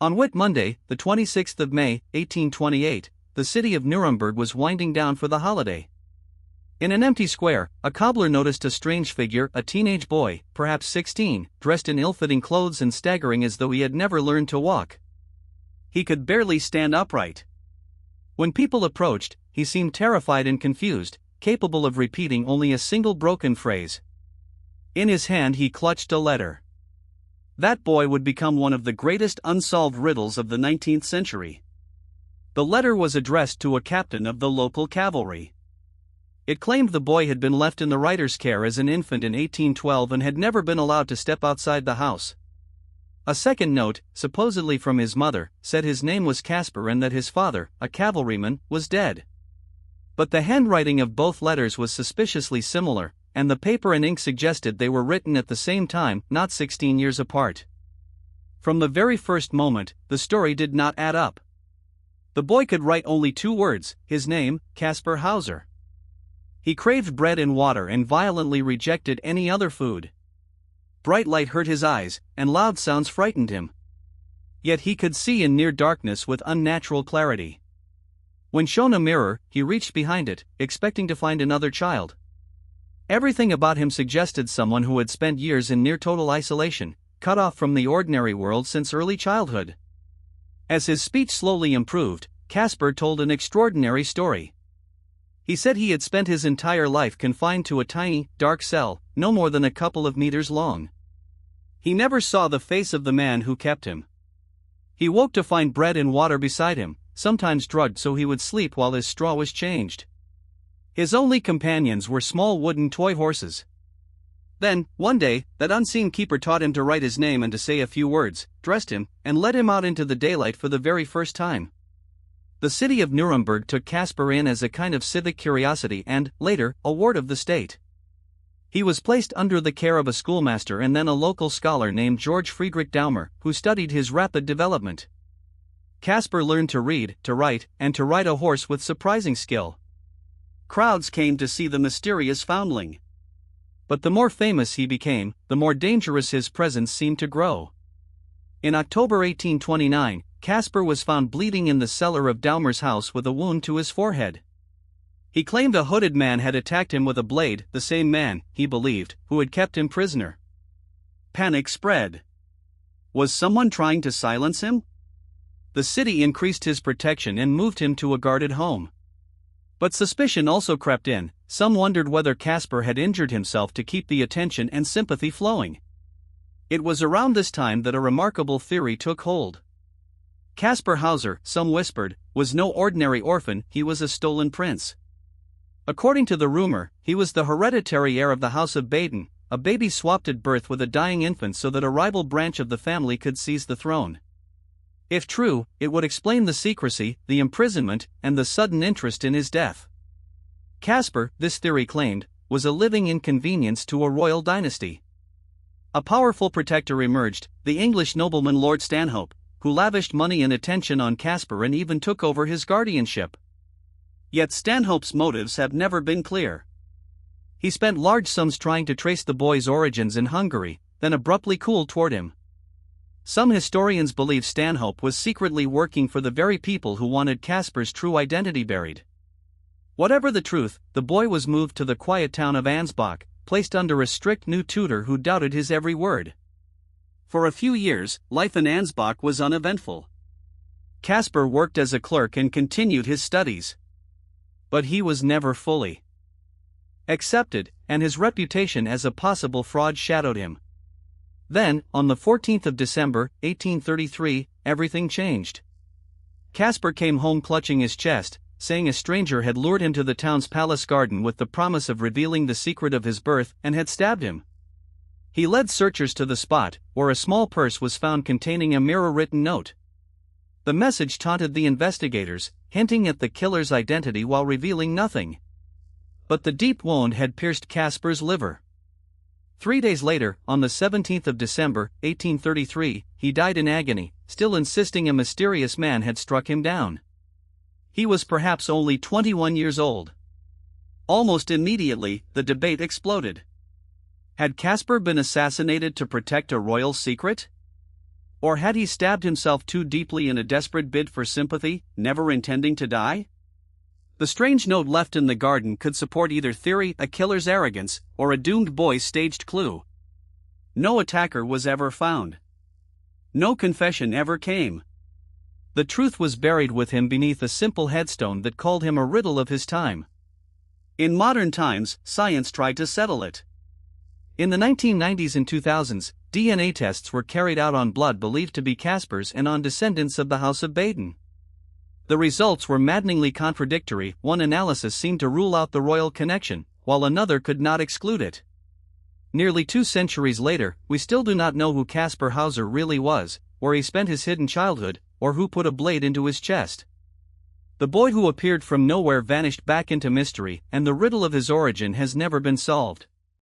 On Whit Monday, the 26th of May, 1828, the city of Nuremberg was winding down for the holiday. In an empty square, a cobbler noticed a strange figure, a teenage boy, perhaps 16, dressed in ill-fitting clothes and staggering as though he had never learned to walk. He could barely stand upright. When people approached, he seemed terrified and confused, capable of repeating only a single broken phrase. In his hand he clutched a letter. That boy would become one of the greatest unsolved riddles of the 19th century. The letter was addressed to a captain of the local cavalry. It claimed the boy had been left in the writer's care as an infant in 1812 and had never been allowed to step outside the house. A second note, supposedly from his mother, said his name was Kaspar and that his father, a cavalryman, was dead. But the handwriting of both letters was suspiciously similar, and the paper and ink suggested they were written at the same time, not 16 years apart. From the very first moment, the story did not add up. The boy could write only 2 words, his name, Kaspar Hauser. He craved bread and water and violently rejected any other food. Bright light hurt his eyes, and loud sounds frightened him. Yet he could see in near darkness with unnatural clarity. When shown a mirror, he reached behind it, expecting to find another child. Everything about him suggested someone who had spent years in near total isolation, cut off from the ordinary world since early childhood. As his speech slowly improved, Kaspar told an extraordinary story. He said he had spent his entire life confined to a tiny, dark cell, no more than a couple of meters long. He never saw the face of the man who kept him. He woke to find bread and water beside him, sometimes drugged so he would sleep while his straw was changed. His only companions were small wooden toy horses. Then, one day, that unseen keeper taught him to write his name and to say a few words, dressed him, and led him out into the daylight for the very first time. The city of Nuremberg took Kaspar in as a kind of civic curiosity and, later, a ward of the state. He was placed under the care of a schoolmaster and then a local scholar named George Friedrich Daumer, who studied his rapid development. Kaspar learned to read, to write, and to ride a horse with surprising skill. Crowds came to see the mysterious foundling. But the more famous he became, the more dangerous his presence seemed to grow. In October 1829, Kaspar was found bleeding in the cellar of Daumer's house with a wound to his forehead. He claimed a hooded man had attacked him with a blade, the same man, he believed, who had kept him prisoner. Panic spread. Was someone trying to silence him? The city increased his protection and moved him to a guarded home. But suspicion also crept in. Some wondered whether Kaspar had injured himself to keep the attention and sympathy flowing. It was around this time that a remarkable theory took hold. Kaspar Hauser, some whispered, was no ordinary orphan, he was a stolen prince. According to the rumor, he was the hereditary heir of the House of Baden, a baby swapped at birth with a dying infant so that a rival branch of the family could seize the throne. If true, it would explain the secrecy, the imprisonment, and the sudden interest in his death. Kaspar, this theory claimed, was a living inconvenience to a royal dynasty. A powerful protector emerged, the English nobleman Lord Stanhope, who lavished money and attention on Kaspar and even took over his guardianship. Yet Stanhope's motives have never been clear. He spent large sums trying to trace the boy's origins in Hungary, then abruptly cooled toward him. Some historians believe Stanhope was secretly working for the very people who wanted Kaspar's true identity buried. Whatever the truth, the boy was moved to the quiet town of Ansbach, placed under a strict new tutor who doubted his every word. For a few years, life in Ansbach was uneventful. Kaspar worked as a clerk and continued his studies. But he was never fully accepted, and his reputation as a possible fraud shadowed him. Then, on the 14th of December, 1833, everything changed. Kaspar came home clutching his chest, saying a stranger had lured him to the town's palace garden with the promise of revealing the secret of his birth and had stabbed him. He led searchers to the spot, where a small purse was found containing a mirror-written note. The message taunted the investigators, hinting at the killer's identity while revealing nothing. But the deep wound had pierced Kaspar's liver. 3 days later, on the 17th of December, 1833, he died in agony, still insisting a mysterious man had struck him down. He was perhaps only 21 years old. Almost immediately, the debate exploded. Had Kaspar been assassinated to protect a royal secret? Or had he stabbed himself too deeply in a desperate bid for sympathy, never intending to die? The strange note left in the garden could support either theory, a killer's arrogance, or a doomed boy's staged clue. No attacker was ever found. No confession ever came. The truth was buried with him beneath a simple headstone that called him a riddle of his time. In modern times, science tried to settle it. In the 1990s and 2000s, DNA tests were carried out on blood believed to be Kaspar's and on descendants of the House of Baden. The results were maddeningly contradictory. One analysis seemed to rule out the royal connection, while another could not exclude it. Nearly 2 centuries later, we still do not know who Kaspar Hauser really was, where he spent his hidden childhood, or who put a blade into his chest. The boy who appeared from nowhere vanished back into mystery, and the riddle of his origin has never been solved.